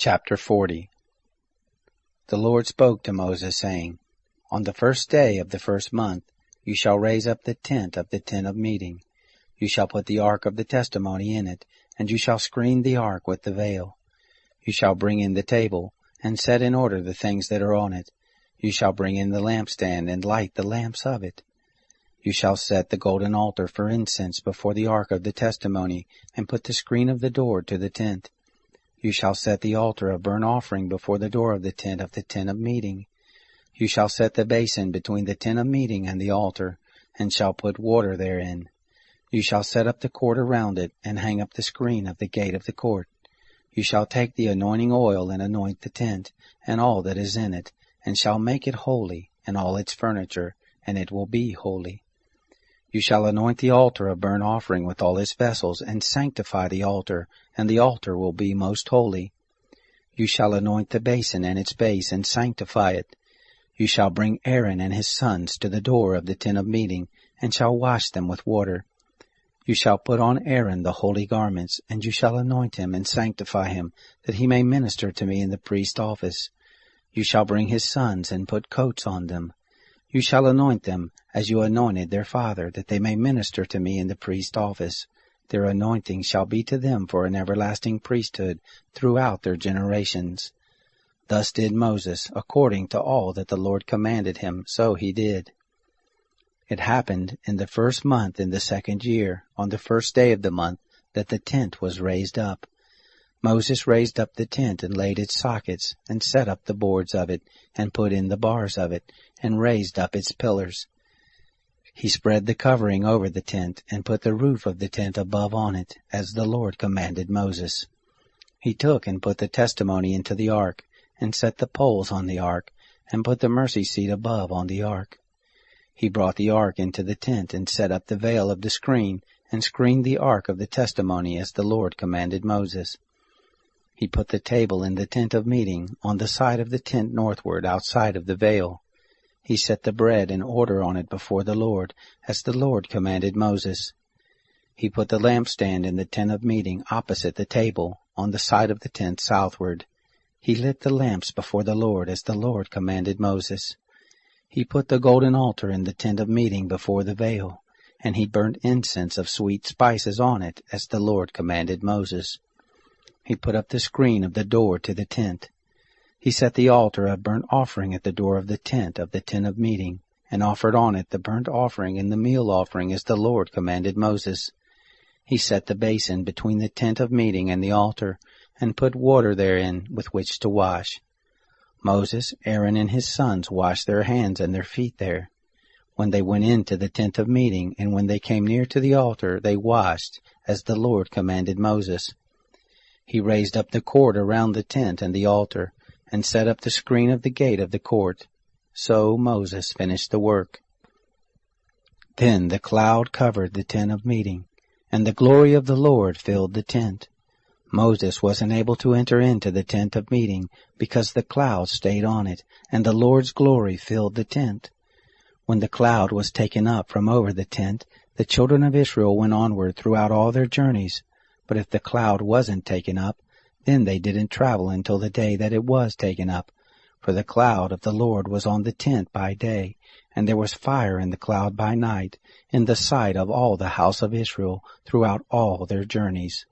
Chapter 40. The Lord spoke to Moses, saying, On the first day of the first month you shall raise up the tent of meeting. You shall put the ark of the testimony in it, and you shall screen the ark with the veil. You shall bring in the table, and set in order the things that are on it. You shall bring in the lampstand, and light the lamps of it. You shall set the golden altar for incense before the ark of the testimony, and put the screen of the door to the tent. You shall set the altar of burnt offering before the door of the tent of meeting. You shall set the basin between the tent of meeting and the altar, and shall put water therein. You shall set up the court around it, and hang up the screen of the gate of the court. You shall take the anointing oil and anoint the tent, and all that is in it, and shall make it holy, and all its furniture, and it will be holy. You shall anoint the altar of burnt offering with all its vessels, and sanctify the altar, and the altar will be most holy. You shall anoint the basin and its base, and sanctify it. You shall bring Aaron and his sons to the door of the tent of meeting, and shall wash them with water. You shall put on Aaron the holy garments, and you shall anoint him and sanctify him, that he may minister to me in the priest's office. You shall bring his sons, and put coats on them. You shall anoint them, as you anointed their father, that they may minister to me in the priest's office. Their anointing shall be to them for an everlasting priesthood throughout their generations. Thus did Moses, according to all that the Lord commanded him, so he did. It happened in the first month in the second year, on the first day of the month, that the tent was raised up. Moses raised up the tent and laid its sockets, and set up the boards of it, and put in the bars of it, and raised up its pillars. He spread the covering over the tent, and put the roof of the tent above on it, as the Lord commanded Moses. He took and put the testimony into the ark, and set the poles on the ark, and put the mercy seat above on the ark. He brought the ark into the tent, and set up the veil of the screen, and screened the ark of the testimony, as the Lord commanded Moses. He put the table in the tent of meeting, on the side of the tent northward, outside of the veil. He set the bread in order on it before the Lord, as the Lord commanded Moses. He put the lampstand in the tent of meeting opposite the table, on the side of the tent southward. He lit the lamps before the Lord, as the Lord commanded Moses. He put the golden altar in the tent of meeting before the veil, and he burnt incense of sweet spices on it, as the Lord commanded Moses. He put up the screen of the door to the tent. He set the altar of burnt offering at the door of the tent of meeting, and offered on it the burnt offering and the meal offering, as the Lord commanded Moses. He set the basin between the tent of meeting and the altar, and put water therein with which to wash. Moses, Aaron, and his sons washed their hands and their feet there. When they went into the tent of meeting, and when they came near to the altar, they washed, as the Lord commanded Moses. He raised up the court around the tent and the altar, and set up the screen of the gate of the court. So Moses finished the work. Then the cloud covered the tent of meeting, and the glory of the Lord filled the tent. Moses wasn't able to enter into the tent of meeting, because the cloud stayed on it, and the Lord's glory filled the tent. When the cloud was taken up from over the tent, the children of Israel went onward throughout all their journeys. But if the cloud wasn't taken up, then they didn't travel until the day that it was taken up. For the cloud of the Lord was on the tent by day, and there was fire in the cloud by night, in the sight of all the house of Israel throughout all their journeys.